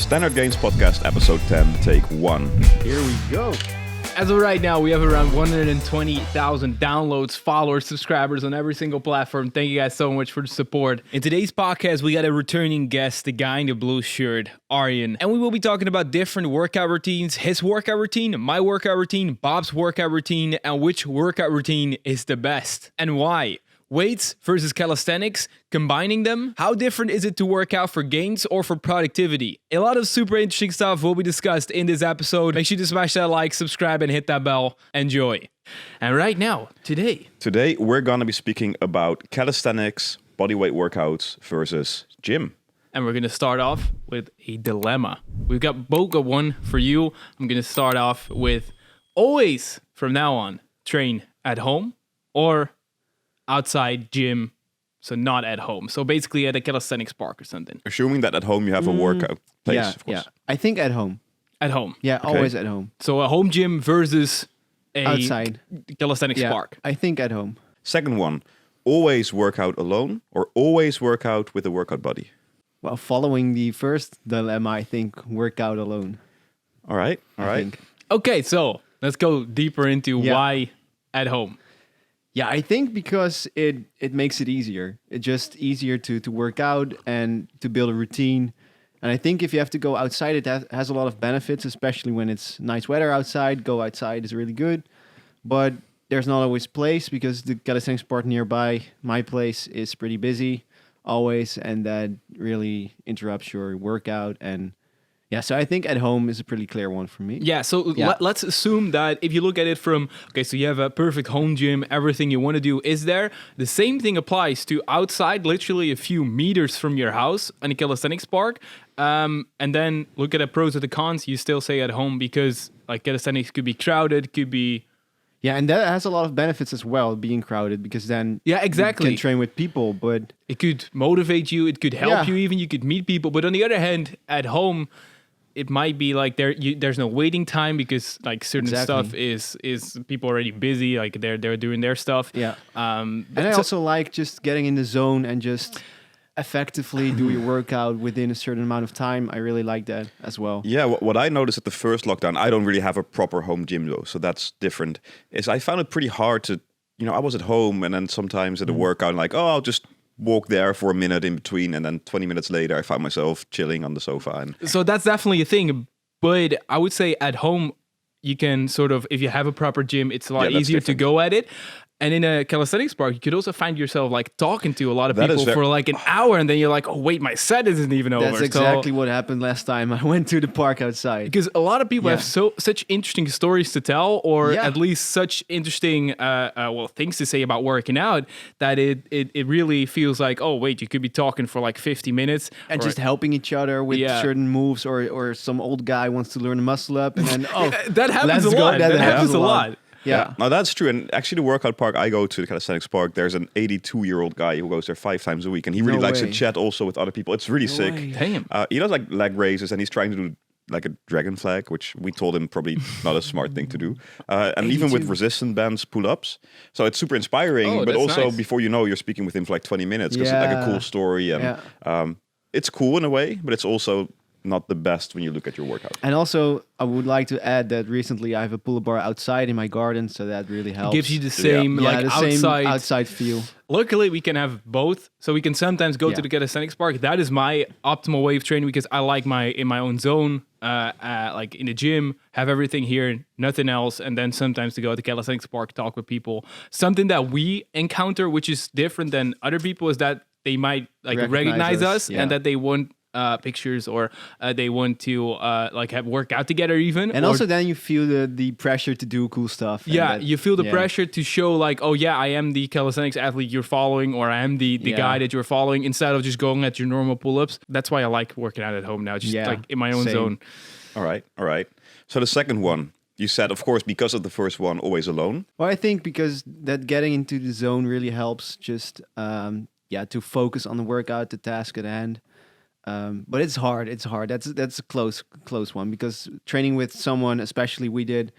Standard Gains Podcast, episode 10, take 1. Here we go. As of right now, we have around 120,000 downloads, followers, subscribers on every single platform. Thank you guys so much for the support. In today's podcast, we got a returning guest, the guy in the blue shirt, Arjen. And we will be talking about different workout routines, his workout routine, my workout routine, Bob's workout routine, and which workout routine is the best and why. Weights versus calisthenics, combining them. How different is it to work out for gains or for productivity? A lot of super interesting stuff will be discussed in this episode. Make sure to smash that like, subscribe, and hit that bell. Enjoy. And right now, today We're going to be speaking about calisthenics, bodyweight workouts versus gym. And we're going to start off with a dilemma. We've got both one for you. I'm going to start off with always, from now on, train at home or outside gym, so not at home. So basically at a calisthenics park or something. Assuming that at home you have a workout place, of course. Yeah. I think at home. At home. Yeah, Okay. always at home. So a home gym versus a Outside. calisthenics Yeah, park. I think at home. Second one, always work out alone or always work out with a workout buddy. Well, following the first dilemma, I think work out alone. All right. I think. Okay, so let's go deeper into why at home. Yeah, I think because it makes it easier. It's just easier to work out and to build a routine. And I think if you have to go outside, it has a lot of benefits, especially when it's nice weather outside. Go outside is really good. But there's not always place because the calisthenics park nearby my place is pretty busy always. And that really interrupts your workout. And yeah, so I think at home is a pretty clear one for me. Yeah, so let's assume that if you look at it from, okay, so you have a perfect home gym, everything you want to do is there. The same thing applies to outside, literally a few meters from your house in a calisthenics park. And then look at the pros and the cons. You still say at home because like calisthenics could be crowded, could be... Yeah, and that has a lot of benefits as well, being crowded, because then exactly. you can train with people, but... It could motivate you, it could help you even, you could meet people. But on the other hand, at home... It might be like there's no waiting time because like certain stuff is people already busy, like they're doing their stuff. Yeah. And I also like just getting in the zone and just effectively do your workout within a certain amount of time. I really like that as well. Yeah, what I noticed at the first lockdown, I don't really have a proper home gym though, so that's different, is I found it pretty hard to, I was at home and then sometimes at a workout, like, I'll just walk there for a minute in between, and then 20 minutes later I found myself chilling on the sofa. And so that's definitely a thing, but I would say at home you can sort of, if you have a proper gym, it's a lot easier to go at it. And in a calisthenics park, you could also find yourself like talking to a lot of people for like an hour, and then you're like, oh wait, my set isn't even over. That's exactly what happened last time I went to the park outside. Because a lot of people have such interesting stories to tell, or at least such interesting things to say about working out, that it really feels like, oh wait, you could be talking for like 50 minutes. And just helping each other with certain moves, or some old guy wants to learn a muscle up, and then, that happens a lot. That happens a lot. Yeah, no, that's true. And actually, the workout park I go to, the calisthenics park, there's an 82-year-old guy who goes there 5 times a week, and he really likes to chat also with other people. It's really sick. Damn. He does like leg raises, and he's trying to do like a dragon flag, which we told him probably not a smart thing to do. And even with resistant bands, pull-ups. So it's super inspiring, but also before you know, you're speaking with him for like 20 minutes because it's like a cool story. And it's cool in a way, but it's also not the best when you look at your workout. And also, I would like to add that recently I have a pull-up bar outside in my garden, so that really helps. Gives you the same outside feel. Luckily, we can have both, so we can sometimes go to the calisthenics park. That is my optimal way of training because I like in my own zone, like in the gym, have everything here, nothing else, and then sometimes to go to the calisthenics park, talk with people. Something that we encounter, which is different than other people, is that they might like recognize us and that they want pictures, or they want to work out together even. And also then you feel the pressure to do cool stuff. Yeah, you feel the pressure to show like, oh yeah, I am the calisthenics athlete you're following, or I am the guy that you're following, instead of just going at your normal pull-ups. That's why I like working out at home now, just like in my own zone. All right. So the second one, you said, of course, because of the first one, always alone. Well, I think because that getting into the zone really helps just to focus on the workout, the task at hand. But it's hard. That's a close one, because training with someone, especially we did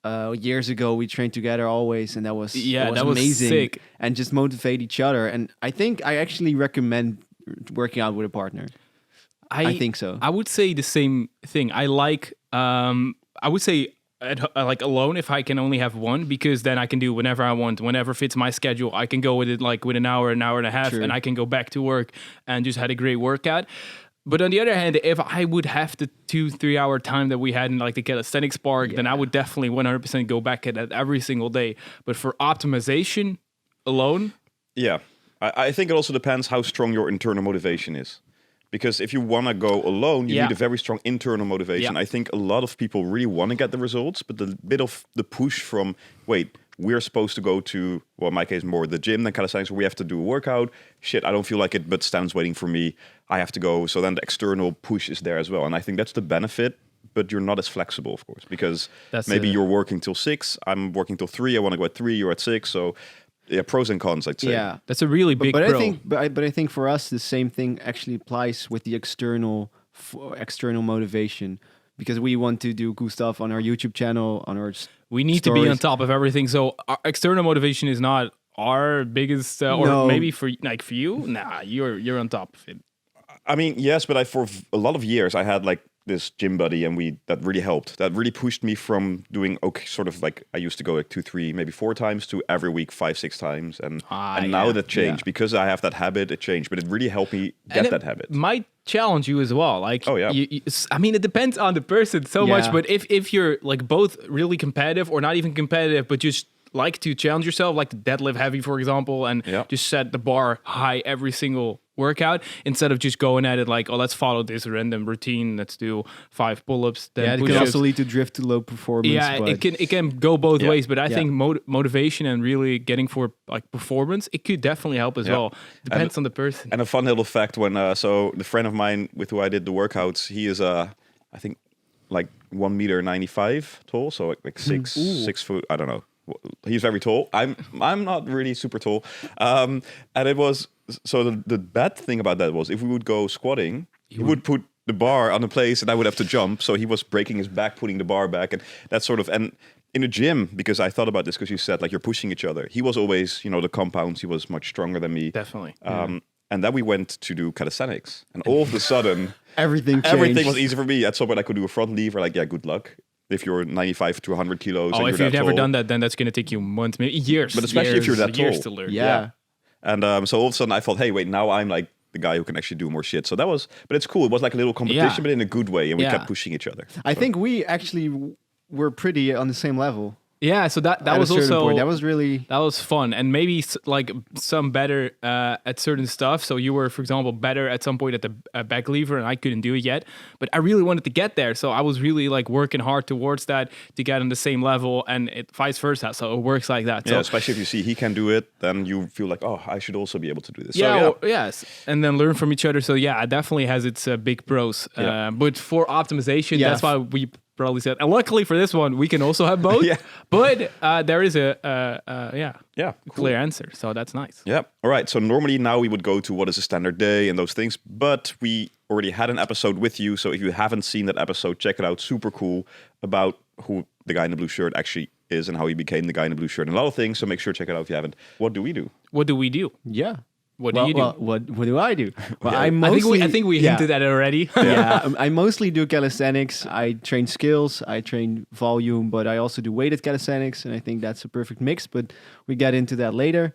years ago, we trained together always, and that was amazing. Sick. And just motivate each other. And I think I actually recommend working out with a partner. I think so. I would say the same thing. I like. I would say like alone if I can only have one, because then I can do whenever I want, whenever fits my schedule. I can go with it like with an hour and a half, and I can go back to work and just had a great workout. But on the other hand, if I would have the 2-3 hour time that we had in like the calisthenics park, then I would definitely 100% go back at that every single day. But for optimization alone, I think it also depends how strong your internal motivation is. Because if you want to go alone, you need a very strong internal motivation. I think a lot of people really want to get the results, but the bit of the push from, we're supposed to go to, well, in my case, more the gym than calisthenics, where we have to do a workout. Shit, I don't feel like it, but Stan's waiting for me. I have to go. So then the external push is there as well. And I think that's the benefit, but you're not as flexible, of course, because maybe you're working till 6, I'm working till 3, I want to go at 3, you're at 6. So yeah, pros and cons, I'd say. Yeah, that's a really big pro. I think for us, the same thing actually applies with the external motivation, because we want to do cool stuff on our YouTube channel, on our we need to be on top of everything. So our external motivation is not our biggest, or maybe for you, nah, you're on top of it. I mean, yes, but for a lot of years I had like this gym buddy, and that really helped. That really pushed me from doing sort of like I used to go like 2, 3, maybe 4 times to every week 5, 6 times, and now that changed because I have that habit. It changed, but it really helped me get that habit. Might challenge you as well. Like, I mean, it depends on the person so much. But if you're like both really competitive or not even competitive, but just like to challenge yourself, like the deadlift heavy, for example, and just set the bar high every single workout instead of just going at it like, oh, let's follow this random routine, let's do 5 pull-ups, then it can also lead to drift to low performance. It can go both ways, but I think motivation and really getting for like performance, it could definitely help as well. Depends on the person. And a fun little fact, when so the friend of mine with who I did the workouts, he is I think like 1.95 meters tall, so like 6 foot, I don't know. He's very tall. I'm not really super tall. And it was, so the bad thing about that was if we would go squatting, he would put the bar on the place and I would have to jump. So he was breaking his back, putting the bar back, and that sort of, and in the gym, because I thought about this, because you said like you're pushing each other. He was always, the compounds, he was much stronger than me. Definitely. And then we went to do calisthenics, and all of a sudden, everything was easy for me. At some point I could do a front lever, like, good luck. If you're 95 to 100 kilos. Oh, if you've never done that, then that's going to take you months, maybe years. But especially if you're that tall. Years to learn. Yeah. And so all of a sudden I thought, hey, wait, now I'm like the guy who can actually do more shit. So that was, but it's cool. It was like a little competition, but in a good way. And we kept pushing each other. I think we actually were pretty on the same level. Yeah, so that was also point. That was fun, and maybe like some better at certain stuff. So you were, for example, better at some point at the back lever, and I couldn't do it yet. But I really wanted to get there, so I was really like working hard towards that to get on the same level, and it vice versa. So it works like that. Yeah, so, especially if you see he can do it, then you feel like, oh, I should also be able to do this. Yeah, so, yes, and then learn from each other. So yeah, it definitely has its big pros. But for optimization, that's why we probably said, and luckily for this one, we can also have both. But there is clear answer, so that's nice. Yeah. All right. So normally now we would go to what is a standard day and those things, but we already had an episode with you. So if you haven't seen that episode, check it out. Super cool about who the guy in the blue shirt actually is and how he became the guy in the blue shirt and a lot of things. So make sure to check it out if you haven't. What do we do? What do we do? Yeah. What do you do? What do I do? Well, I think we hinted at it already. I mostly do calisthenics. I train skills, I train volume, but I also do weighted calisthenics, and I think that's a perfect mix, but we get into that later.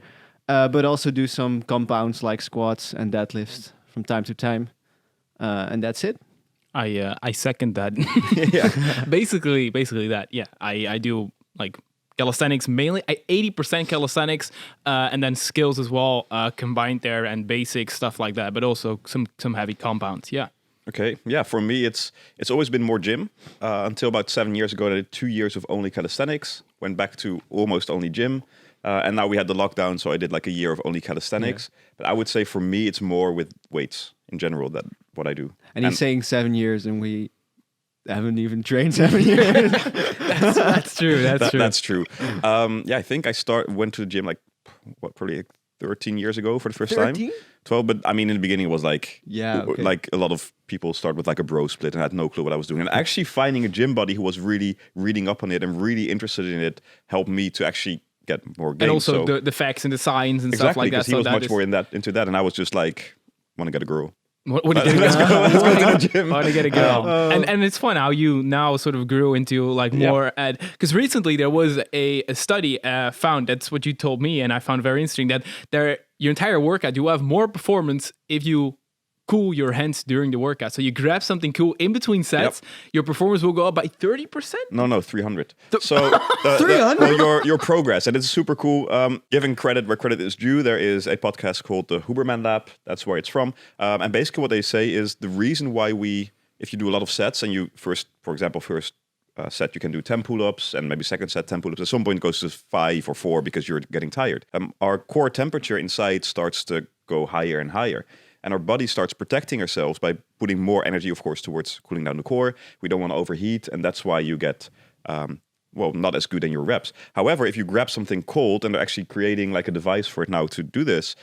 But also do some compounds like squats and deadlifts from time to time. And that's it. I second that. Basically that. Yeah, I do like calisthenics mainly, 80% calisthenics, and then skills as well, combined there, and basic stuff like that, but also some heavy compounds. Yeah. Okay. Yeah. For me, it's always been more gym. Until about 7 years ago, I did 2 years of only calisthenics. Went back to almost only gym, and now we had the lockdown, so I did like a year of only calisthenics. But I would say for me, it's more with weights in general that what I do. And he's saying 7 years, and we haven't even trained 7 years. That's true. That's true. I think I went to the gym like probably 13 years ago for the first 13? time. 12, but I mean in the beginning it was like okay. like a lot of people start with like a bro split and had no clue what I was doing. And actually finding a gym buddy who was really reading up on it and really interested in it helped me to actually get more gains. And also the facts and the science and stuff like that. Exactly, because he was much more into that, and I was just like, want to get a girl. What do you Let's go to the gym. Want to get a girl. And it's fun how you now sort of grew into like more because recently there was a study found, that's what you told me, and I found very interesting, that your entire workout, you have more performance if you cool your hands during the workout. So you grab something cool in between sets, your performance will go up by 30%? No, 300. So 300? Your progress, and it's super cool. Giving credit where credit is due, there is a podcast called the Huberman Lab. That's where it's from. And basically what they say is the reason why if you do a lot of sets and you first set you can do 10 pull-ups, and maybe second set 10 pull-ups, at some point it goes to 5 or 4 because you're getting tired. Our core temperature inside starts to go higher and higher. And our body starts protecting ourselves by putting more energy, of course, towards cooling down the core. We don't want to overheat, and that's why you get, not as good in your reps. However, if you grab something cold, and they're actually creating like a device for it now to do this,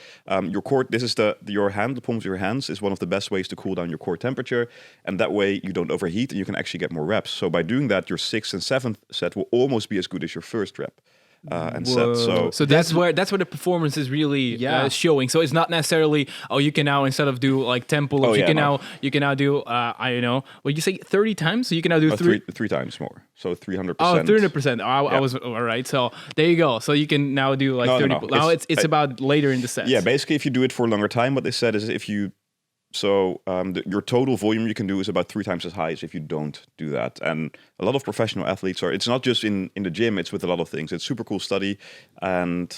your core, this is your hand, the palms of your hands is one of the best ways to cool down your core temperature, and that way you don't overheat, and you can actually get more reps. So by doing that, your 6th and 7th set will almost be as good as your first rep. And set. So that's where the performance is really showing. So it's not necessarily you can now, instead of do like 10 pull-ups, you can now do I don't know, what you say, 30 times. So you can now do three times more. So 300%. Oh, 300%. I was all right. So there you go. So you can now do like 30. No. Now it's about later in the set. Yeah, basically, if you do it for a longer time, what they said is if you. So your total volume you can do is about 3 times as high as if you don't do that. And a lot of professional athletes it's not just in the gym, it's with a lot of things. It's super cool study, and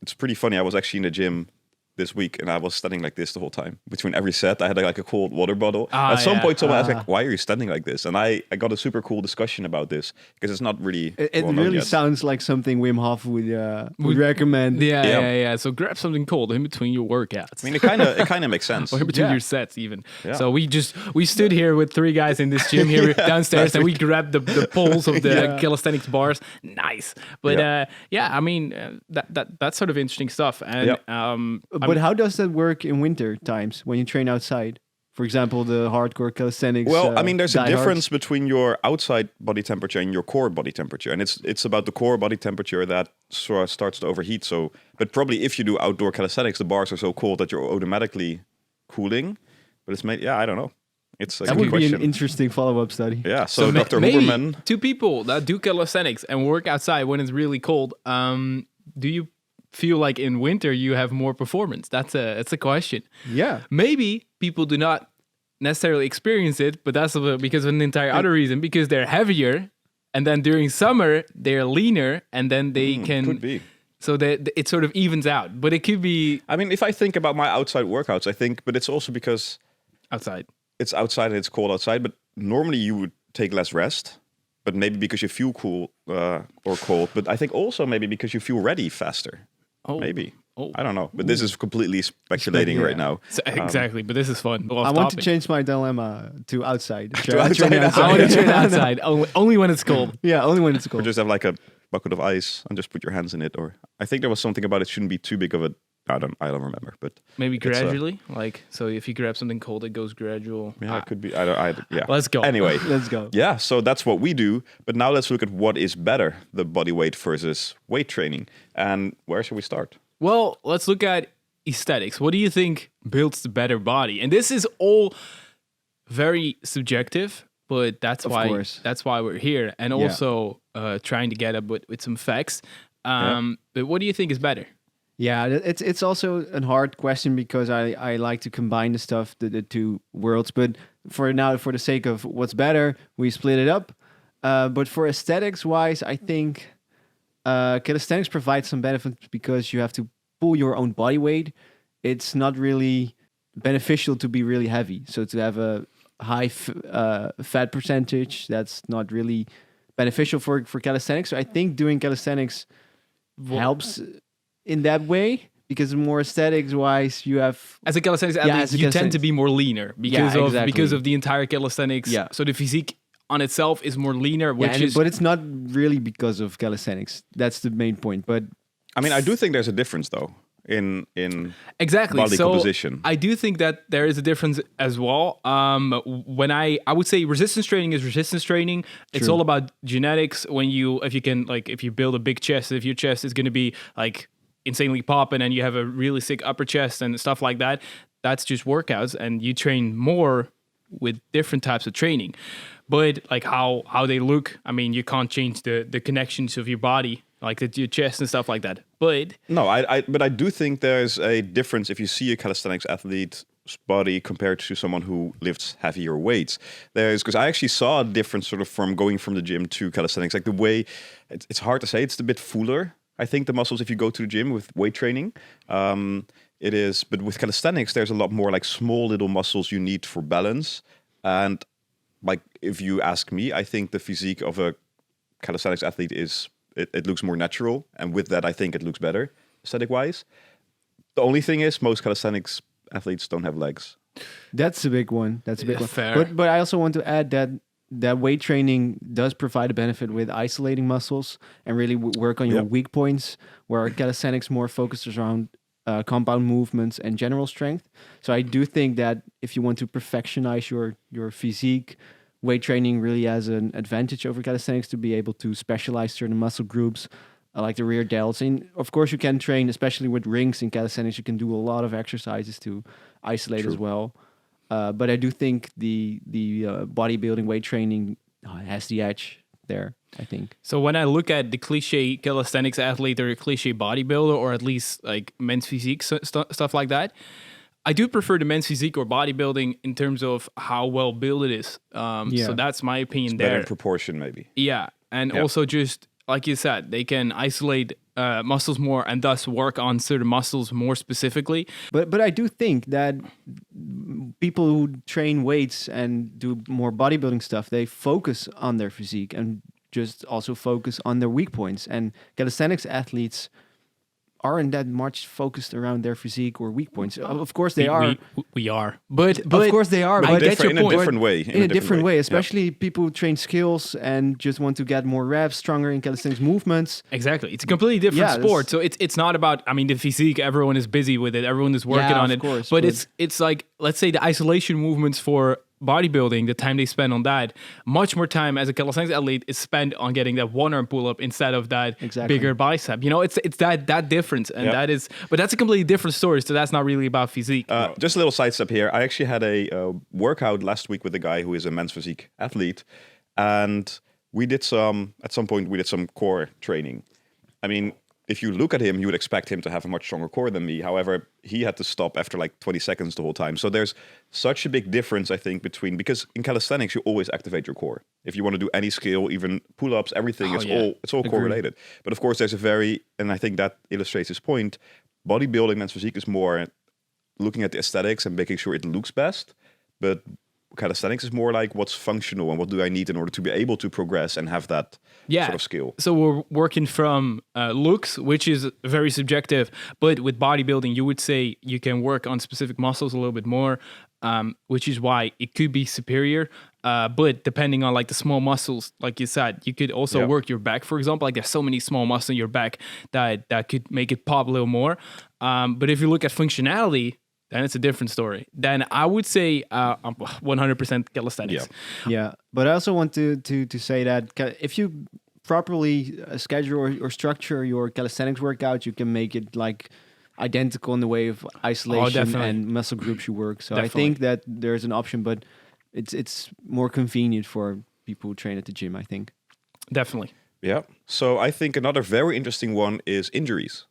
it's pretty funny. I was actually in the gym this week, and I was standing like this the whole time. Between every set, I had like a cold water bottle. At some point, someone asked, like, why are you standing like this? And I got a super cool discussion about this, because it's not really It really sounds like something Wim Hof would recommend. Yeah. So grab something cold in between your workouts. I mean, it kind of makes sense. Or in between your sets, even. Yeah. So we stood here with 3 guys in this gym here downstairs, and we grabbed the poles of the calisthenics bars. Nice. But I mean, that's sort of interesting stuff. And but how does that work in winter times when you train outside? For example, the hardcore calisthenics. Well, I mean, there's a difference between your outside body temperature and your core body temperature, and it's about the core body temperature that sort of starts to overheat. So, but probably if you do outdoor calisthenics, the bars are so cold that you're automatically cooling. But it's made, I don't know. It's a that would be an interesting follow-up study. Yeah. So Dr. Huberman. 2 people that do calisthenics and work outside when it's really cold. Do you feel like in winter you have more performance? That's a question. Yeah. Maybe people do not necessarily experience it, but that's because of an entire other reason, because they're heavier, and then during summer they're leaner, and then they can. Could be. So that it sort of evens out, but it could be. I mean, if I think about my outside workouts, I think, but it's also because outside. It's outside and it's cold outside, but normally you would take less rest. But maybe because you feel cool or cold, but I think also maybe because you feel ready faster. Oh, maybe. Oh. I don't know. But this is completely speculating right now. So, exactly. But this is fun. I want to change my dilemma to outside. I want to train outside. Only when it's cold. Yeah, only when it's cold. Or just have like a bucket of ice and just put your hands in it. Or I think there was something about it shouldn't be too big of a. I don't remember, but maybe gradually. So if you grab something cold, it goes gradual. Yeah, it could be. Yeah. Let's go. Anyway, let's go. Yeah, so that's what we do. But now let's look at what is better: the body weight versus weight training. And where should we start? Well, let's look at aesthetics. What do you think builds the better body? And this is all very subjective, but that's why we're here, and also trying to get up with some facts. But what do you think is better? Yeah, it's also a hard question because I like to combine the stuff, the 2 worlds. But for the sake of what's better, we split it up. But for aesthetics wise, I think calisthenics provides some benefits because you have to pull your own body weight. It's not really beneficial to be really heavy. So to have a high fat percentage, that's not really beneficial for calisthenics. So I think doing calisthenics helps in that way, because more aesthetics wise you have as a calisthenics athlete, you tend to be more leaner because of the entire calisthenics. Yeah. So the physique on itself is more leaner, but it's not really because of calisthenics. That's the main point. But I mean, I do think there's a difference though in exactly body composition. I do think that there is a difference as well. When I would say resistance training is resistance training. It's all about genetics. If you build a big chest, if your chest is going to be like insanely popping and you have a really sick upper chest and stuff like that, that's just workouts, and you train more with different types of training. But like how they look, I mean, you can't change the connections of your body, like your chest and stuff like that. But no, but I do think there's a difference if you see a calisthenics athlete's body compared to someone who lifts heavier weights. Because I actually saw a difference sort of from going from the gym to calisthenics. Like the way, it's hard to say, it's a bit fuller. I think the muscles, if you go to the gym with weight training, it is. But with calisthenics, there's a lot more like small little muscles you need for balance. And like if you ask me, I think the physique of a calisthenics athlete it looks more natural, and with that, I think it looks better aesthetic wise. The only thing is, most calisthenics athletes don't have legs. That's a big one. That's a big one. Fair. But I also want to add that weight training does provide a benefit with isolating muscles and really work on your weak points, where calisthenics more focuses around compound movements and general strength. So I do think that if you want to perfectionize your physique, weight training really has an advantage over calisthenics to be able to specialize certain muscle groups, like the rear delts. And of course, you can train, especially with rings in calisthenics, you can do a lot of exercises to isolate as well. But I do think the bodybuilding weight training has the edge there, I think. So when I look at the cliche calisthenics athlete or a cliche bodybuilder, or at least like men's physique stuff like that, I do prefer the men's physique or bodybuilding in terms of how well built it is. So that's my opinion there. Better in proportion, maybe. Yeah, and also just like you said, they can isolate muscles more and thus work on certain muscles more specifically. But I do think that people who train weights and do more bodybuilding stuff, they focus on their physique and just also focus on their weak points. And calisthenics athletes aren't that much focused around their physique or weak points. Of course they are. We are. But of course they are. I get your in point. a different way. In a different way, especially people who train skills and just want to get more reps, stronger in calisthenics movements. Exactly. It's a completely different sport. So it's not about, I mean, the physique, everyone is busy with it. Everyone is working on it. Course, but it's like, let's say the isolation movements for bodybuilding, the time they spend on that, much more time as a calisthenics athlete is spent on getting that one arm pull up instead of that bigger bicep. You know, it's that difference, and that is, but that's a completely different story. So that's not really about physique. Just a little sidestep here. I actually had a workout last week with a guy who is a men's physique athlete, and at some point we did some core training. I mean, if you look at him, you would expect him to have a much stronger core than me. However, he had to stop after like 20 seconds the whole time. So there's such a big difference, I think, because in calisthenics, you always activate your core. If you want to do any skill, even pull-ups, everything, it's all core related. But of course, and I think that illustrates his point, bodybuilding, men's physique is more looking at the aesthetics and making sure it looks best. But calisthenics is more like what's functional and what do I need in order to be able to progress and have that sort of skill. So we're working from looks, which is very subjective, but with bodybuilding, you would say you can work on specific muscles a little bit more, which is why it could be superior. But depending on like the small muscles, like you said, you could also work your back, for example. Like there's so many small muscles in your back that could make it pop a little more. But if you look at functionality, then it's a different story. Then I would say 100% calisthenics. Yeah, but I also want to say that if you properly schedule or structure your calisthenics workout, you can make it like identical in the way of isolation and muscle groups you work. So I think that there's an option, but it's more convenient for people who train at the gym, I think. Definitely. Yeah. So I think another very interesting one is injuries.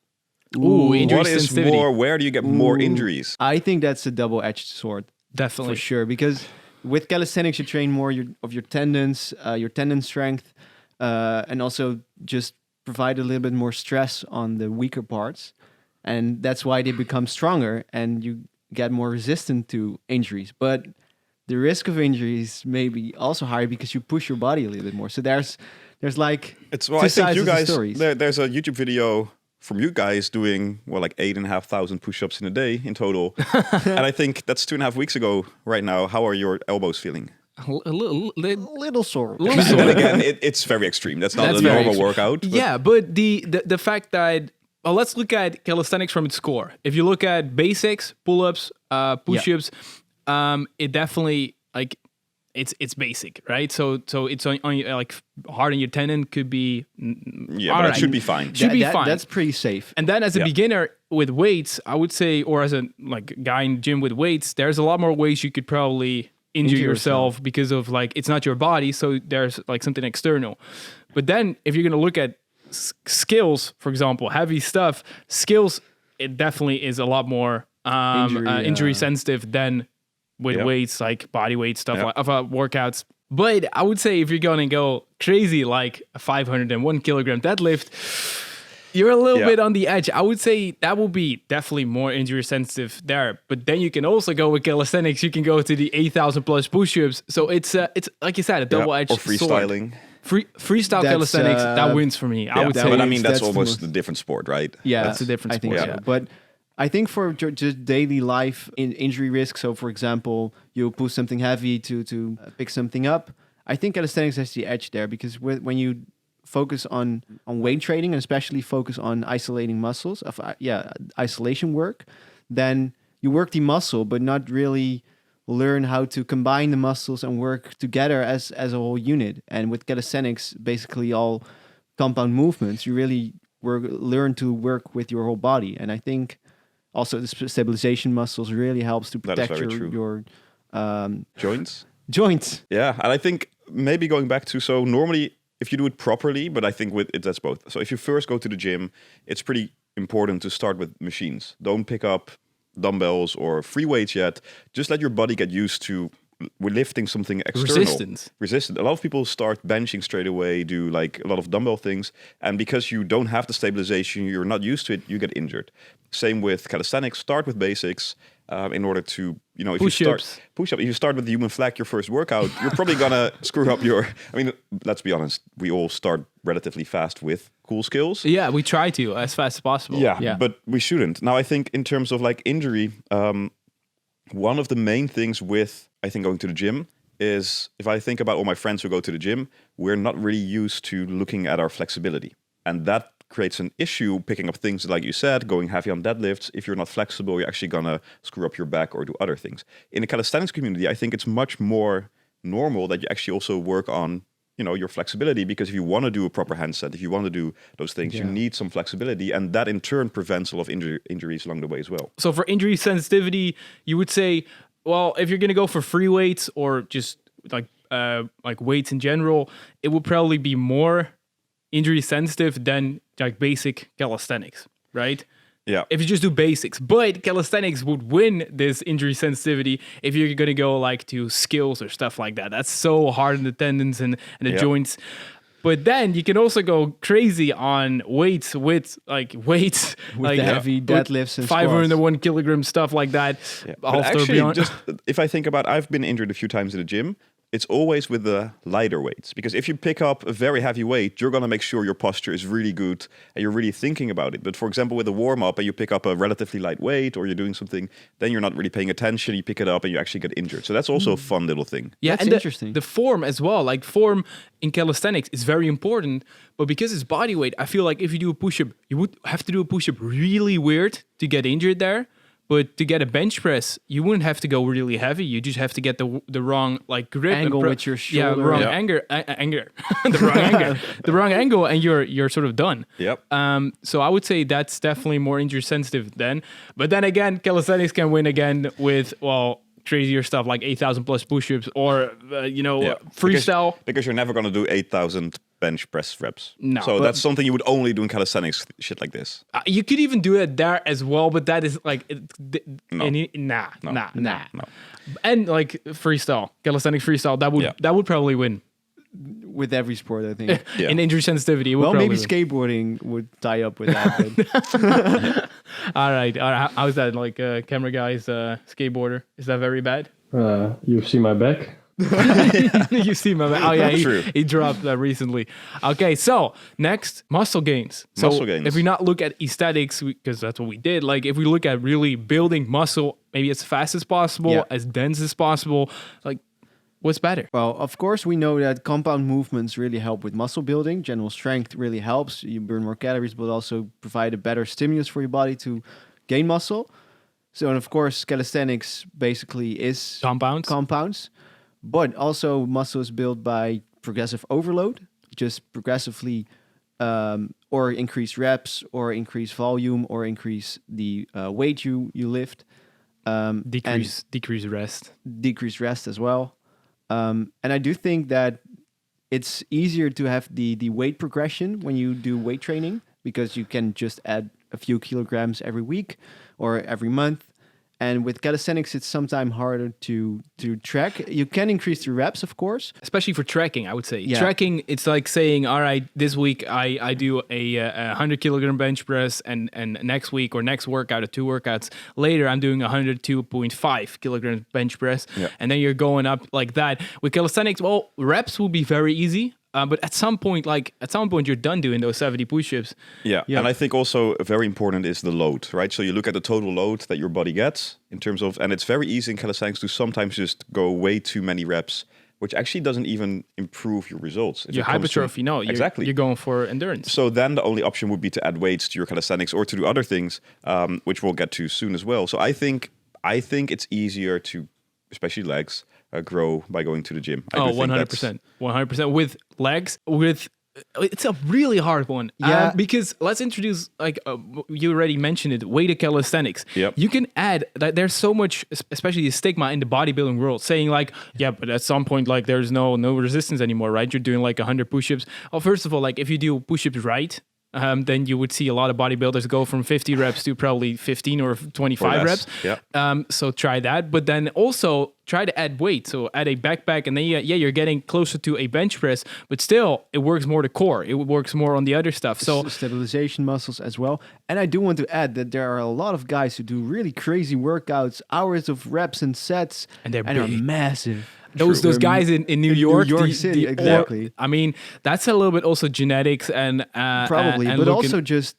Injury what is sensitivity. where do you get more injuries? I think that's a double-edged sword. Definitely. For sure. Because with calisthenics, you train more of your tendons, your tendon strength, and also just provide a little bit more stress on the weaker parts. And that's why they become stronger and you get more resistant to injuries. But the risk of injuries may be also higher because you push your body a little bit more. So there's like I think you guys, there's a YouTube video from you guys doing like 8,500 push-ups in a day in total. And I think that's 2.5 weeks ago right now. How are your elbows feeling? A little sore. And again, it's very extreme. That's not a normal workout. But yeah, but the fact that, well, let's look at calisthenics from its core. If you look at basics, pull-ups, push-ups, it definitely, like, it's basic, right? So it's on like hard on your tendon could be but it should be fine. Should be fine. That's pretty safe. And then as a beginner with weights, I would say, or as a like guy in gym with weights, there's a lot more ways you could probably injure yourself because of like it's not your body, so there's like something external. But then if you're gonna look at skills, for example, heavy stuff, skills, it definitely is a lot more injury sensitive than with weights, like body weight stuff like workouts. But I would say if you're gonna go crazy like a 501 kilogram deadlift, you're a little bit on the edge. I would say that will be definitely more injury sensitive there. But then you can also go with calisthenics. You can go to the 8,000 plus push-ups. So it's like you said, a double-edged or freestyling. Freestyle calisthenics, that wins for me. I would say. But I mean, that's almost a different sport, right? Yeah, that's a different sport. I think so. But I think for just daily life in injury risk, so for example, you push something heavy to pick something up, I think calisthenics has the edge there because when you focus on weight training and especially focus on isolating muscles, isolation work, then you work the muscle but not really learn how to combine the muscles and work together as a whole unit. And with calisthenics, basically all compound movements, you really learn to work with your whole body. And I think also the stabilization muscles really helps to protect your joints. Yeah, and I think maybe going back to, so normally if you do it properly, but I think with it, that's both. So if you first go to the gym, it's pretty important to start with machines. Don't pick up dumbbells or free weights yet. Just let your body get used to lifting something external. Resistant. A lot of people start benching straight away, do like a lot of dumbbell things, and because you don't have the stabilization, you're not used to it, you get injured. Same with calisthenics. Start with basics in order to, if you start with the human flag your first workout, you're probably gonna screw up your. I mean, let's be honest. We all start relatively fast with cool skills. Yeah, we try to as fast as possible. Yeah, but we shouldn't. Now, I think in terms of like injury, one of the main things with I think going to the gym is, if I think about all my friends who go to the gym, we're not really used to looking at our flexibility, and that creates an issue picking up things like you said, going heavy on deadlifts. If you're not flexible, you're actually gonna screw up your back or do other things. In the calisthenics community, I think it's much more normal that you actually also work on your flexibility, because if you want to do a proper handstand, if you want to do those things, you need some flexibility, and that in turn prevents a lot of injuries along the way as well. So for injury sensitivity, you would say, well, if you're gonna go for free weights or just like weights in general, it would probably be more injury sensitive than like basic calisthenics, right? Yeah. If you just do basics, but calisthenics would win this injury sensitivity if you're gonna go like to skills or stuff like that. That's so hard on the tendons and the joints. But then you can also go crazy on weights with the heavy deadlifts and 501 kilogram stuff like that. Yeah. But actually, just if I think about, I've been injured a few times in the gym. It's always with the lighter weights, because if you pick up a very heavy weight, you're going to make sure your posture is really good and you're really thinking about it. But for example, with a warm-up and you pick up a relatively light weight or you're doing something, then you're not really paying attention, you pick it up and you actually get injured. So that's also a fun little thing. Yeah, that's and interesting. The form as well, like form in calisthenics is very important, but because it's body weight, I feel like if you do a push-up, you would have to do a push-up really weird to get injured there. But to get a bench press, you wouldn't have to go really heavy. You just have to get the wrong like grip angle with your shoulder. Yeah, wrong anger, the wrong anger, the wrong angle, and you're sort of done. Yep. So I would say that's definitely more injury sensitive then. But then again, calisthenics can win again with crazier stuff like 8,000 plus push-ups or freestyle. Because you're never going to do 8,000 bench press reps. No. So that's something you would only do in calisthenics, shit like this. You could even do it there as well, but that is like No. Nah. And like freestyle, calisthenics freestyle, that would probably win. With every sport, I think. In injury sensitivity, maybe win. Skateboarding would tie up with that. All right. How's that? Like camera guy's skateboarder? Is that very bad? You see my back? You see my back. Oh yeah, he dropped that recently. Okay, so next, muscle gains. So if we not look at aesthetics, because that's what we did. Like if we look at really building muscle, maybe as fast as possible, as dense as possible, like. What's better? Well, of course, we know that compound movements really help with muscle building. General strength really helps. You burn more calories, but also provide a better stimulus for your body to gain muscle. So, and of course, calisthenics basically is compounds. but also muscle is built by progressive overload, just progressively or increase reps or increase volume or increase the weight you lift. Decrease rest. Decrease rest as well. And I do think that it's easier to have the weight progression when you do weight training because you can just add a few kilograms every week or every month. And with calisthenics, it's sometimes harder to track. You can increase the reps, of course. Especially for tracking, I would say. Yeah. Tracking, it's like saying, all right, this week I do a 100 kilogram bench press, and next week or next workout or 2 workouts later, I'm doing 102.5 kilogram bench press. Yeah. And then you're going up like that. With calisthenics, well, reps will be very easy. But at some point, you're done doing those 70 push-ups. Yeah, and I think also very important is the load, right? So you look at the total load that your body gets in terms of, and it's very easy in calisthenics to sometimes just go way too many reps, which actually doesn't even improve your results. Your hypertrophy, exactly. You're going for endurance. So then the only option would be to add weights to your calisthenics or to do other things, which we'll get to soon as well. So I think it's easier to, especially legs, grow by going to the gym. 100%. 100%. With legs, it's a really hard one. Yeah. Because let's introduce, you already mentioned it, weighted calisthenics. Yep. You can add, there's so much, especially the stigma in the bodybuilding world, saying but at some point, there's no resistance anymore, right? You're doing 100 push-ups. Oh, first of all, if you do push-ups right, then you would see a lot of bodybuilders go from 50 reps to probably 15 or 25 reps. Yeah. So try that. But then also try to add weight. So add a backpack, and then you're getting closer to a bench press, but still it works more the core. It works more on the other stuff. So stabilization muscles as well. And I do want to add that there are a lot of guys who do really crazy workouts, hours of reps and sets, and they're are massive. Those guys in New York, New York City, exactly. I mean, that's a little bit also genetics and probably, and but also just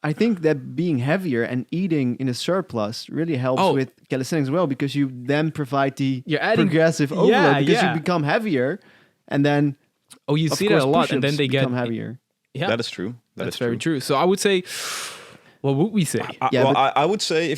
I think that being heavier and eating in a surplus really helps with calisthenics as well, because you then provide the progressive overload because you become heavier, and then you see that a lot, and then they get heavier. Yeah, that is true. That's very true. So I would say, what would we say? I would say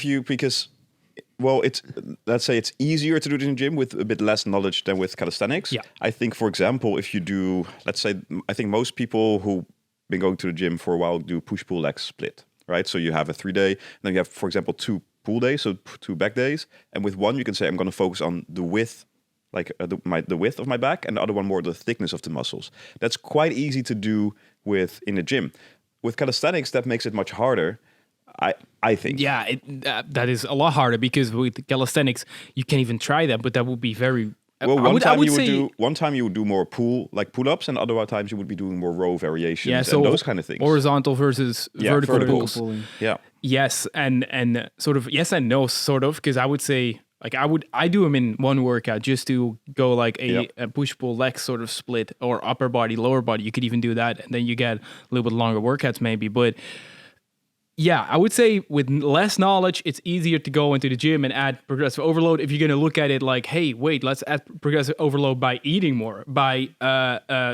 let's say it's easier to do it in the gym with a bit less knowledge than with calisthenics. Yeah. I think, for example, if you do, let's say, I think most people who been going to the gym for a while do push-pull leg split, right? So you have a 3-day, and then you have, for example, 2 pull days, so 2 back days, and with one you can say I'm going to focus on the width, the width of my back, and the other one more the thickness of the muscles. That's quite easy to do in the gym. With calisthenics, that makes it much harder. I think. Yeah, that is a lot harder, because with calisthenics you can't even try that, but that would be very. Well, one time you would do more pull-ups, and other times you would be doing more row variations and those kind of things. Horizontal versus vertical pulls. Yeah. Yes, and sort of yes and no, sort of, because I would say I do them in one workout just to go a push-pull leg sort of split, or upper body, lower body. You could even do that, and then you get a little bit longer workouts maybe, but. Yeah, I would say with less knowledge, it's easier to go into the gym and add progressive overload. If you're going to look at it hey, wait, let's add progressive overload by eating more, by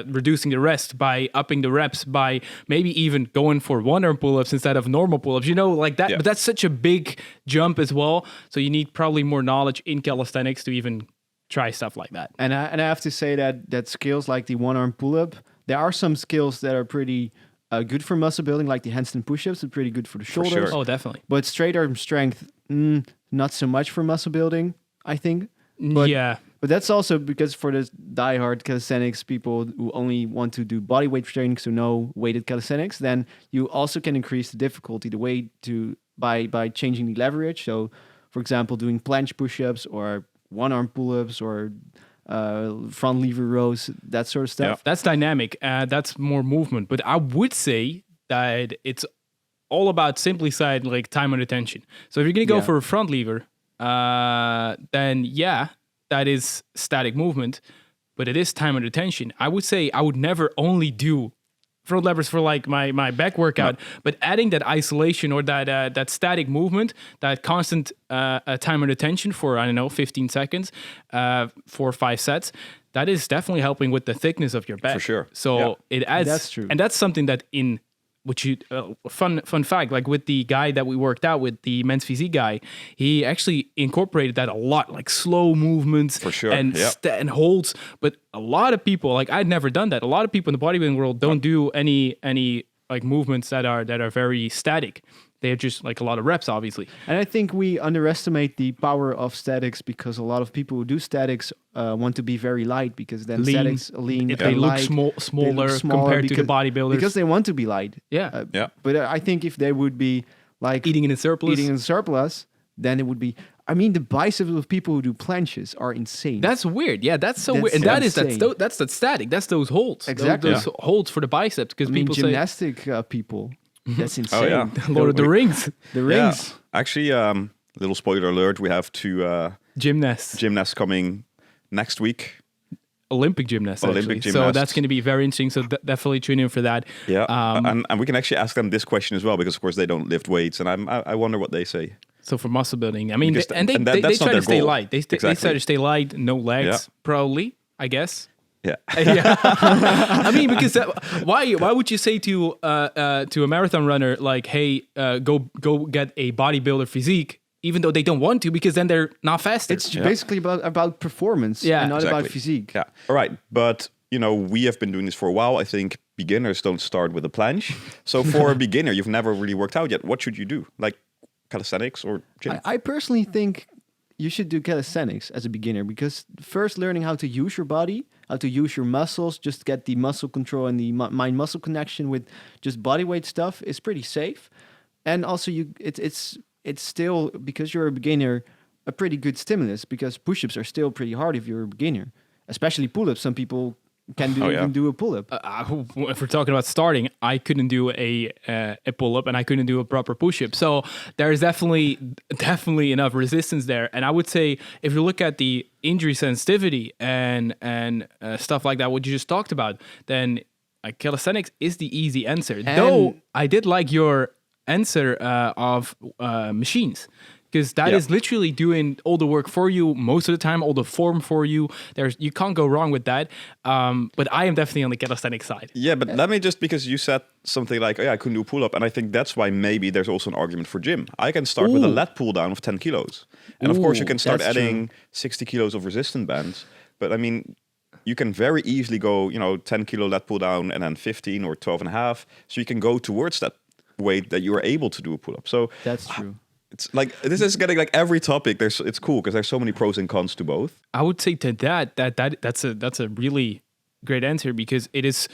reducing the rest, by upping the reps, by maybe even going for 1-arm pull-ups instead of normal pull-ups, like that. Yeah. But that's such a big jump as well. So you need probably more knowledge in calisthenics to even try stuff like that. And I have to say that skills like the 1-arm pull-up, there are some skills that are pretty... good for muscle building, like the handstand push-ups, are pretty good for the shoulders. For sure. Oh, definitely. But straight arm strength, not so much for muscle building, I think. But, But that's also because for the diehard calisthenics people who only want to do bodyweight training, so no weighted calisthenics, then you also can increase the difficulty, the weight by changing the leverage. So, for example, doing planche push-ups or 1-arm pull-ups or front lever rows, that sort of stuff. Yeah. That's dynamic. That's more movement. But I would say that it's all about, simply said, time and attention. So if you're going to go for a front lever, then that is static movement, but it is time and attention. I would say I would never only do front levers for my back workout, but adding that isolation or that static movement, that constant time and attention for 15 seconds, 4 or 5 sets, that is definitely helping with the thickness of your back. For sure. So it adds. That's true, and that's something that in which you fun fact, like with the guy that we worked out with, the men's physique guy, he actually incorporated that a lot, like slow movements For sure, and yeah. and holds. But a lot of people, like I'd never done that. A lot of people in the bodybuilding world don't do any like movements that are very static. They're just like a lot of reps, obviously. And I think we underestimate the power of statics because a lot of people who do statics want to be very light because then Lean. statics lean. If they look smaller compared to the bodybuilders. Because they want to be light. Yeah. But I think if they would be like Eating in a surplus. Then it would be... I mean, the biceps of people who do planches are insane. That's weird. Yeah, that's so That's weird. And that's insane. that static. That's those holds. Exactly. Those holds for the biceps. Because I mean, people say gymnastic people. That's insane. Oh, yeah. Lord of the Rings. The Yeah. rings. Actually, little spoiler alert, we have two Gymnasts. coming next week. Olympic gymnasts, Olympic actually. So gymnasts. that's going to be very interesting. So definitely tune in for that. Yeah, and we can actually ask them this question as well because, of course, they don't lift weights, and I wonder what they say. So for muscle building, I mean, Because they that's try not to their stay goal. light. They try to stay light, no legs, Yeah. probably, I guess. Yeah. Yeah, I mean, because why would you say to a marathon runner like, hey, go get a bodybuilder physique, even though they don't want to, because then they're not faster. It's basically about performance and not about physique. Yeah. All right. But, we have been doing this for a while. I think beginners don't start with a planche. So for a beginner, you've never really worked out yet. What should you do? Like calisthenics or gym? I personally think you should do calisthenics as a beginner because first learning how to use your body, how to use your muscles, just get the muscle control and the mind-muscle connection with just bodyweight stuff is pretty safe. And also it's still, because you're a beginner, a pretty good stimulus because push-ups are still pretty hard if you're a beginner, especially pull-ups. Some people can even do a pull-up. If we're talking about starting, I couldn't do a pull-up and I couldn't do a proper push-up. So there's definitely enough resistance there. And I would say if you look at the injury sensitivity and stuff like that, what you just talked about, then calisthenics is the easy answer. Though I did like your answer of machines. Because that is literally doing all the work for you most of the time, all the form for you. You can't go wrong with that. But I am definitely on the calisthenics side. Yeah, but let me just, because you said something like, I couldn't do a pull-up. And I think that's why maybe there's also an argument for gym. I can start with a lat pull-down of 10 kilos. And of course, you can start adding 60 kilos of resistant bands. But I mean, you can very easily go, 10 kilo lat pull-down and then 15 or 12 and a half. So you can go towards that weight that you are able to do a pull-up. So that's true. It's like, this is getting like every topic. It's cool because there's so many pros and cons to both. I would say to that's a really great answer because it is,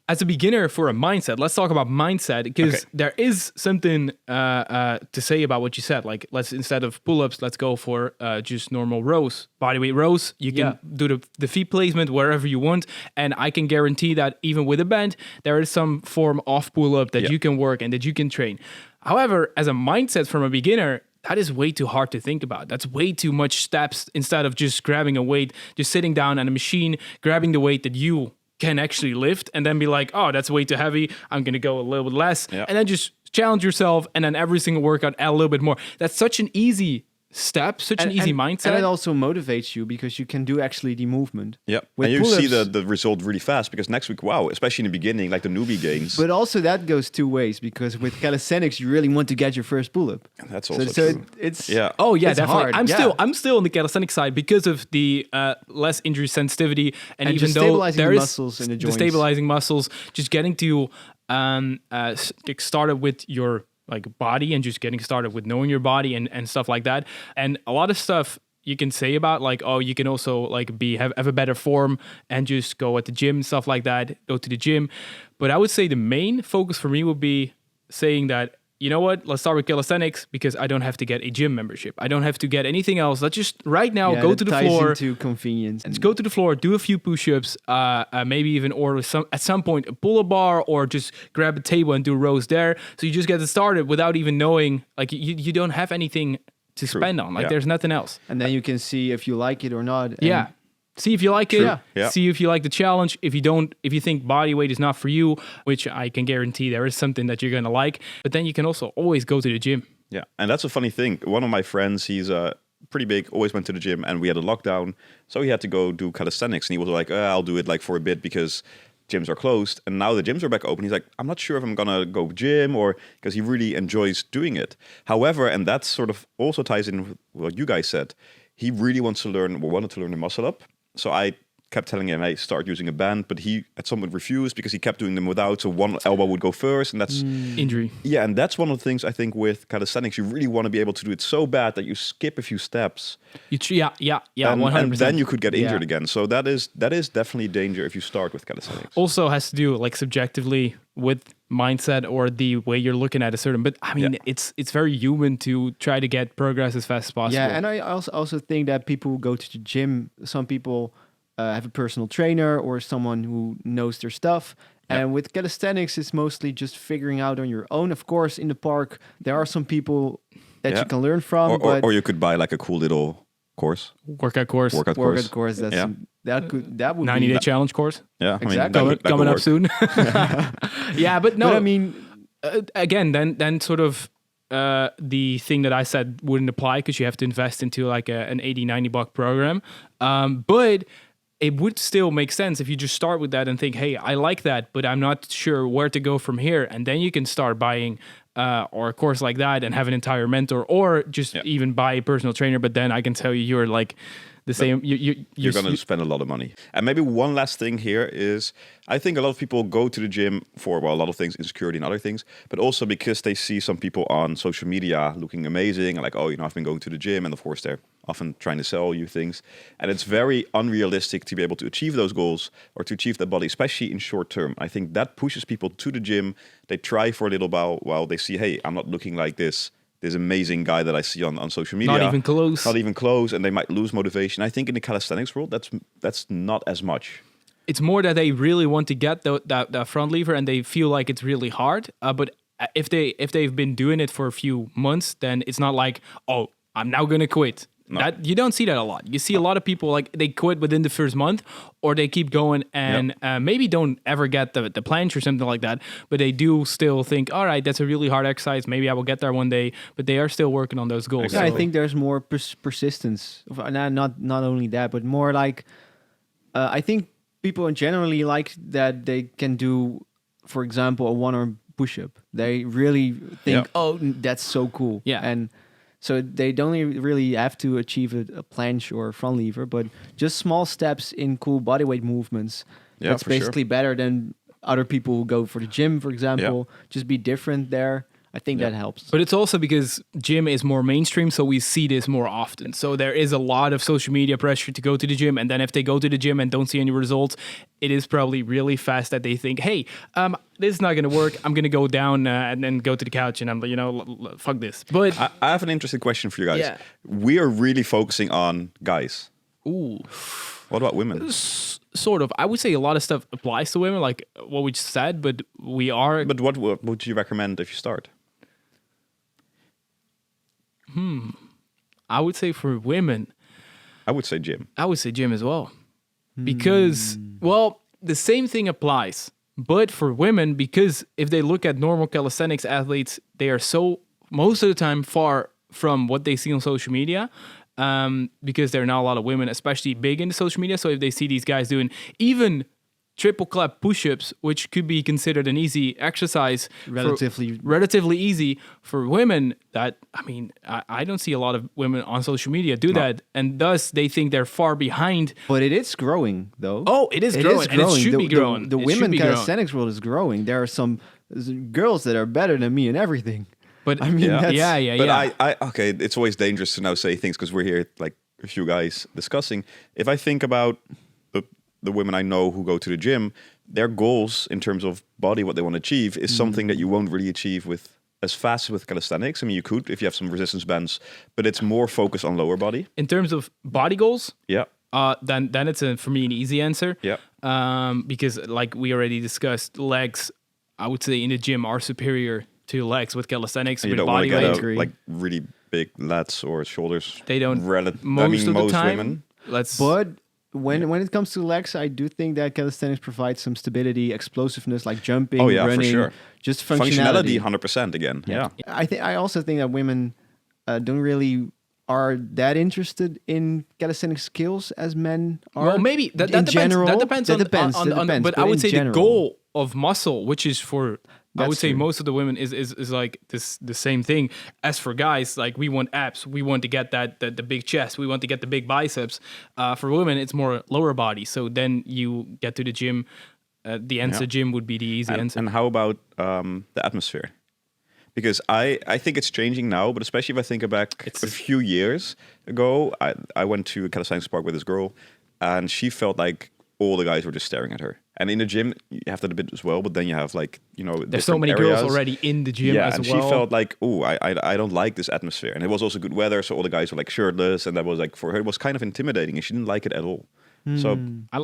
as a beginner for a mindset. Let's talk about mindset because there is something to say about what you said. Like, let's, instead of pull-ups, let's go for just normal rows, bodyweight rows. You can do the feet placement wherever you want, and I can guarantee that even with a band, there is some form of pull-up that you can work and that you can train. However, as a mindset from a beginner, that is way too hard to think about. That's way too much steps instead of just grabbing a weight, just sitting down on a machine, grabbing the weight that you can actually lift, and then be like, oh, that's way too heavy. I'm going to go a little bit less. And then just challenge yourself, and then every single workout add a little bit more. That's such an easy step, such an easy mindset. And it also motivates you because you can do actually the movement. Yeah, With and you pull-ups, see the result really fast because next week, wow, especially in the beginning, like the newbie gains. But also that goes two ways because with calisthenics, you really want to get your first pull-up. That's also so true. It's Oh yeah, it's definitely. hard. I'm still on the calisthenics side because of the less injury sensitivity, and even just though stabilizing there the is muscles in the the joints. stabilizing muscles, just getting to get started with your body and just getting started with knowing your body and stuff like that. And a lot of stuff you can say about you can also have a better form and just go at the gym, stuff like that, go to the gym. But I would say the main focus for me would be saying that, you know what, let's start with calisthenics because I don't have to get a gym membership. I don't have to get anything else. Let's just right now go to the floor. Into convenience. Let's go to the floor, do a few push-ups, maybe even order at some point a pull-up bar or just grab a table and do rows there. So you just get it started without even knowing, you don't have anything to spend on. There's nothing else. And then you can see if you like it or not. Yeah. See if you like it. Yeah. See if you like the challenge. If you think body weight is not for you, which I can guarantee there is something that you're going to like, but then you can also always go to the gym. Yeah, and that's a funny thing. One of my friends, he's pretty big, always went to the gym, and we had a lockdown, so he had to go do calisthenics, and he was like, I'll do it for a bit because gyms are closed, and now the gyms are back open. He's like, I'm not sure if I'm gonna go gym, or because he really enjoys doing it. However, and that sort of also ties in with what you guys said, he really wanted to learn the muscle up. So I kept telling him, hey, start using a band, but he at some point refused because he kept doing them without, so one elbow would go first, and that's injury. Yeah, and that's one of the things I think with calisthenics, you really want to be able to do it so bad that you skip a few steps. Yeah, 100%. And then you could get injured again. So that is definitely danger if you start with calisthenics. Also has to do like subjectively with mindset or the way you're looking at a certain. But I mean, it's very human to try to get progress as fast as possible. Yeah, and I also think that people who go to the gym, some people have a personal trainer or someone who knows their stuff. And with calisthenics, it's mostly just figuring out on your own. Of course, in the park, there are some people that you can learn from. Or you could buy like a cool little course. Workout course. Workout course. That would 90-day challenge course. Yeah, exactly. I mean, that coming up work. soon. Yeah, but no. But I mean, again, then sort of the thing that I said wouldn't apply because you have to invest into like an $80-$90 program. But it would still make sense if you just start with that and think, hey, I like that, but I'm not sure where to go from here. And then you can start buying or a course like that and have an entire mentor, or just even buy a personal trainer. But then I can tell you, you're like the same. You're going to spend a lot of money. And maybe one last thing here is, I think a lot of people go to the gym for, well, a lot of things, insecurity and other things, but also because they see some people on social media looking amazing and like, oh, I've been going to the gym, and of course they're often trying to sell you things. And it's very unrealistic to be able to achieve those goals or to achieve that body, especially in short term. I think that pushes people to the gym. They try for a little while they see, hey, I'm not looking like this amazing guy that I see on social media. Not even close. And they might lose motivation. I think in the calisthenics world, that's not as much. It's more that they really want to get that front lever and they feel like it's really hard. But if they've been doing it for a few months, then it's not like, oh, I'm now going to quit. No. That you don't see that a lot. You see a lot of people like they quit within the first month, or they keep going and maybe don't ever get the planche or something like that. But they do still think, all right, that's a really hard exercise. Maybe I will get there one day. But they are still working on those goals. Exactly. Yeah, I think there's more persistence. Not only that, but more like I think people generally like that they can do, for example, a one-arm push-up. They really think, oh, that's so cool. Yeah, and so they don't really have to achieve a planche or a front lever, but just small steps in cool bodyweight movements. Yeah, that's basically better than other people who go for the gym, for example. Just be different there. I think that helps. But it's also because gym is more mainstream, so we see this more often. So there is a lot of social media pressure to go to the gym, and then if they go to the gym and don't see any results, it is probably really fast that they think, hey, this is not going to work. I'm going to go down and then go to the couch and I'm, fuck this. But I have an interesting question for you guys. Yeah. We are really focusing on guys. Ooh. What about women? Sort of. I would say a lot of stuff applies to women, like what we just said, but we are... But what would you recommend if you start? I would say for women... I would say gym. I would say gym as well. Because, well, the same thing applies. But for women, because if they look at normal calisthenics athletes, they are so, most of the time, far from what they see on social media. Because there are not a lot of women, especially big into social media. So if they see these guys doing even triple clap push-ups, which could be considered an easy exercise, relatively easy for women, that, I mean, I don't see a lot of women on social media do that, and thus they think they're far behind. But it is growing, though. Oh, it is growing, and it should be growing. The women calisthenics world is growing. There are some girls that are better than me in everything. But I mean, But okay, it's always dangerous to now say things because we're here like a few guys discussing. If I think about the women I know who go to the gym, their goals in terms of body, what they want to achieve, is something that you won't really achieve with as fast as with calisthenics. I mean, you could if you have some resistance bands, but it's more focused on lower body. In terms of body goals, then it's for me an easy answer. Yeah. Because like we already discussed, legs, I would say in the gym are superior to legs with calisthenics. And you don't want to get like really big lats or shoulders. They don't. Most time, women. But when it comes to legs, I do think that calisthenics provides some stability, explosiveness, like jumping, running, for sure. Just functionality. 100% again. Yeah. I also think that women don't really are that interested in calisthenic skills as men are. Well, maybe that in depends. general, That depends on but I would say the goal of muscle, which is for I would say most of the women is like the same thing as for guys. Like we want abs, we want to get the big chest, we want to get the big biceps. For women, it's more lower body. So then you get to the gym. The answer gym would be the easy answer. And how about the atmosphere? Because I think it's changing now, but especially if I think back a few years ago, I went to a calisthenics park with this girl, and she felt like all the guys were just staring at her. And in the gym, you have that a bit as well, but then you have like, there's so many girls already in the gym as and well. She felt like, I don't like this atmosphere. And it was also good weather, so all the guys were like shirtless, and that was like, for her, it was kind of intimidating, and she didn't like it at all. So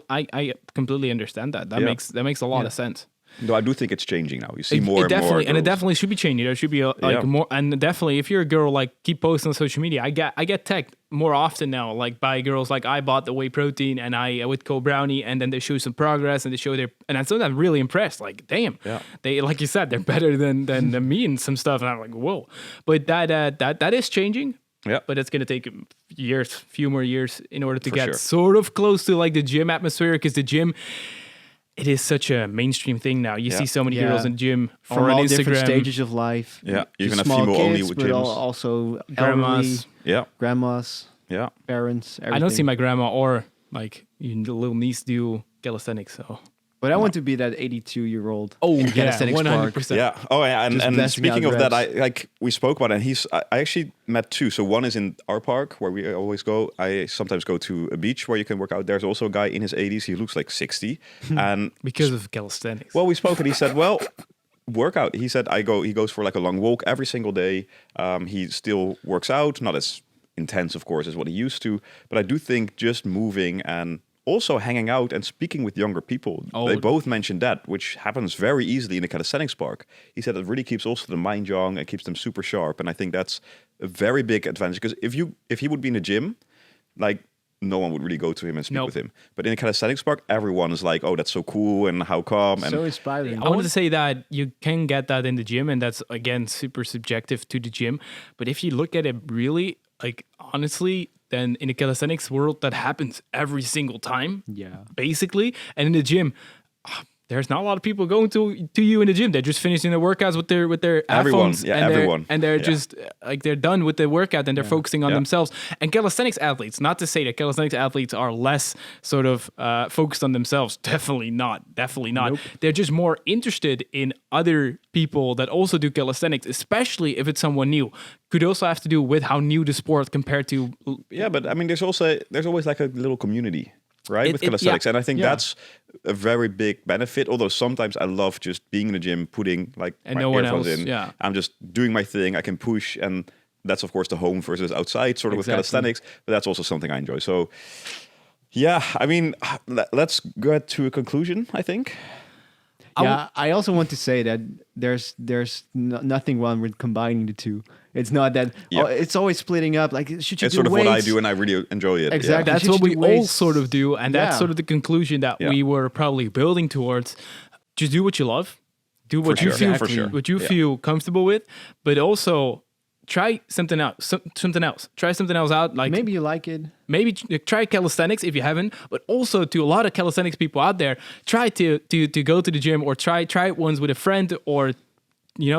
I completely understand that. That makes a lot of sense. No, I do think it's changing now. You see more and more girls. And it definitely should be changing. There should be more, and definitely if you're a girl, like keep posting on social media. I get tagged more often now, like by girls. Like I bought the whey protein and I with cold brownie, and then they show some progress and they show and I'm sometimes really impressed. Like damn, they like you said, they're better than me in some stuff, and I'm like whoa. But that is changing. Yeah, but it's gonna take few more years in order to get sort of close to like the gym atmosphere, because the gym. It is such a mainstream thing now. You see so many girls in the gym from or on all Instagram. Different stages of life. Yeah, even a small female kids, only with but gyms. Also grandmas. Grandmas. Yeah, parents. Everything. I don't see my grandma or like your little niece do calisthenics. So, but I want to be that 82-year-old. Oh yeah, calisthenics 100%. Yeah. Oh yeah, and speaking of that, we spoke about it. And I actually met two. So one is in our park where we always go. I sometimes go to a beach where you can work out. There's also a guy in his 80s. He looks like 60, and because of calisthenics. Well, we spoke and he said, well. Workout. He said, he goes for like a long walk every single day. He still works out, not as intense, of course, as what he used to. But I do think just moving and also hanging out and speaking with younger people. They both mentioned that, which happens very easily in a calisthenics park. He said it really keeps also the mind young and keeps them super sharp. And I think that's a very big advantage, because if he would be in a gym, like no one would really go to him and speak with him. But in a calisthenics park, everyone is like, oh, that's so cool and how come. And so inspiring. I wanted to say that you can get that in the gym, and that's, again, super subjective to the gym. But if you look at it really, like, honestly, then in the calisthenics world, that happens every single time. Yeah. Basically. And in the gym, there's not a lot of people going to you in the gym. They're just finishing their workouts with their iPhones. And they're just like, they're done with the workout and they're focusing on themselves. And calisthenics athletes, not to say that calisthenics athletes are less sort of focused on themselves. Definitely not. Nope. They're just more interested in other people that also do calisthenics, especially if it's someone new. Could also have to do with how new the sport compared to. Yeah, but I mean, there's always like a little community. Right, with calisthenics, and I think that's a very big benefit. Although sometimes I love just being in the gym, putting like my earphones in. Yeah. I'm just doing my thing. I can push, and that's of course the home versus outside sort of with calisthenics. But that's also something I enjoy. So, yeah, I mean, let's get to a conclusion, I think. Yeah, I also want to say that there's nothing wrong with combining the two. It's not that it's always splitting up. Like, should you? It's do sort of weights? what I do, and I really enjoy it. Exactly, that's what we all sort of do, and that's sort of the conclusion that we were probably building towards. Just do what you love, do what you feel, what you feel comfortable with, but also try something else. Try something else out. Like maybe you like it. Maybe try calisthenics if you haven't. But also to a lot of calisthenics people out there, try to go to the gym or try it once with a friend, or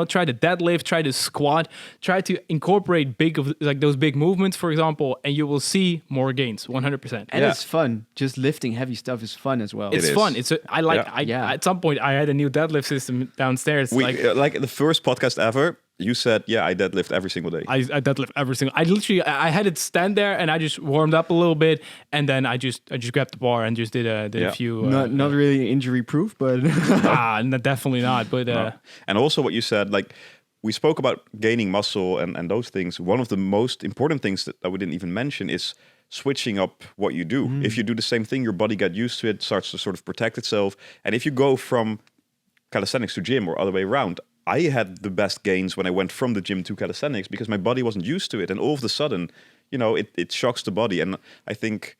try the deadlift, try the squat, try to incorporate those big movements, for example, and you will see more gains, 100%. And it's fun. Just lifting heavy stuff is fun as well. It's fun. At some point I had a new deadlift system downstairs. Like the first podcast ever, you said, I deadlift every single day. I deadlift every single. I had it stand there and I just warmed up a little bit, and then I just grabbed the bar and just did a few. Not really injury proof, but definitely not. But and also what you said, like we spoke about gaining muscle and those things. One of the most important things that we didn't even mention is switching up what you do. If you do the same thing, your body got used to it, starts to sort of protect itself. And if you go from calisthenics to gym or other way around, I had the best gains when I went from the gym to calisthenics, because my body wasn't used to it. And all of a sudden, it shocks the body. And I think,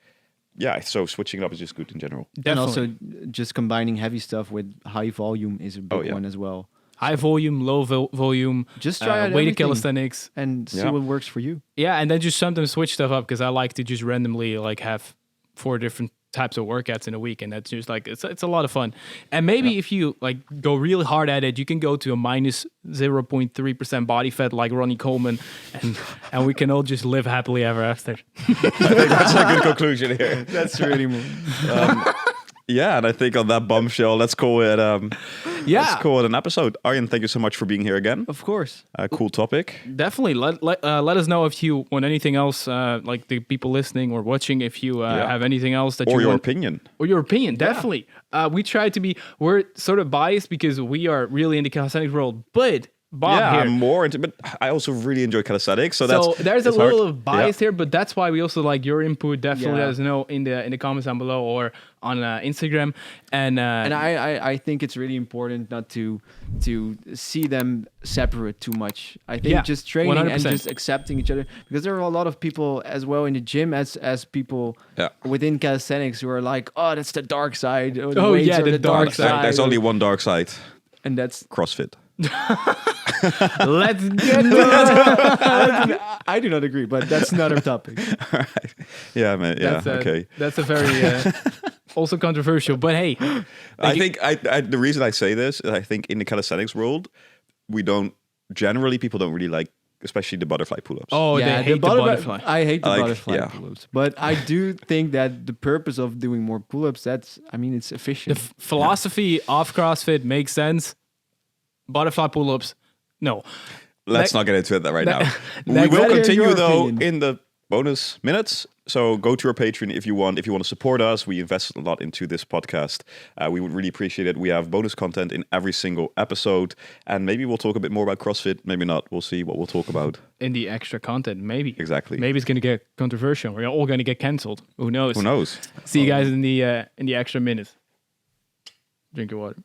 so switching up is just good in general. Definitely. And also just combining heavy stuff with high volume is a big one as well. High volume, low volume. Just try out weighted everything calisthenics and see what works for you. Yeah, and then just sometimes switch stuff up because I like to just randomly like have 4 different types of workouts in a week, and that's just like it's a lot of fun. And maybe if you like go really hard at it, you can go to a minus 0.3% body fat like Ronnie Coleman, and we can all just live happily ever after. I think that's a good conclusion here. That's really Yeah, and I think on that bombshell, let's call it. Let's call it an episode. Arjen, thank you so much for being here again. Of course. Cool topic. Definitely. Let us know if you want anything else, like the people listening or watching, if you have anything else that or you your want. opinion. Or your opinion, definitely. We try to be, we're sort of biased because we are really in the calisthenics world, but Bob here. I'm more into, but I also really enjoy calisthenics. So there's a little hard. of bias here, but that's why we also like your input. Definitely let us know in the comments down below or on Instagram. And I think it's really important not to see them separate too much. I think just training 100%. and just accepting each other, because there are a lot of people as well in the gym as people within calisthenics who are like, oh, that's the dark side. Or the weights are the dark side. There's only one dark side, and that's CrossFit. Let's get to it. I do not agree, but that's another topic. All right. Yeah, man. Yeah. Okay. That's a very also controversial, but hey, I think the reason I say this is I think in the calisthenics world, people don't really like, especially the butterfly pull-ups. Oh, yeah, they hate the butterfly. I hate the butterfly pull-ups, but I do think that the purpose of doing more pull-ups, it's efficient. The philosophy of CrossFit makes sense. Butterfly pull-ups, no. Let's not get into it right now. We will continue though in the bonus minutes. So go to our Patreon if you want. If you want to support us, we invest a lot into this podcast. We would really appreciate it. We have bonus content in every single episode, and maybe we'll talk a bit more about CrossFit. Maybe not. We'll see what we'll talk about in the extra content. Maybe exactly. Maybe it's going to get controversial. We're all going to get cancelled. Who knows? Who knows? See you guys in the extra minutes. Drink your water.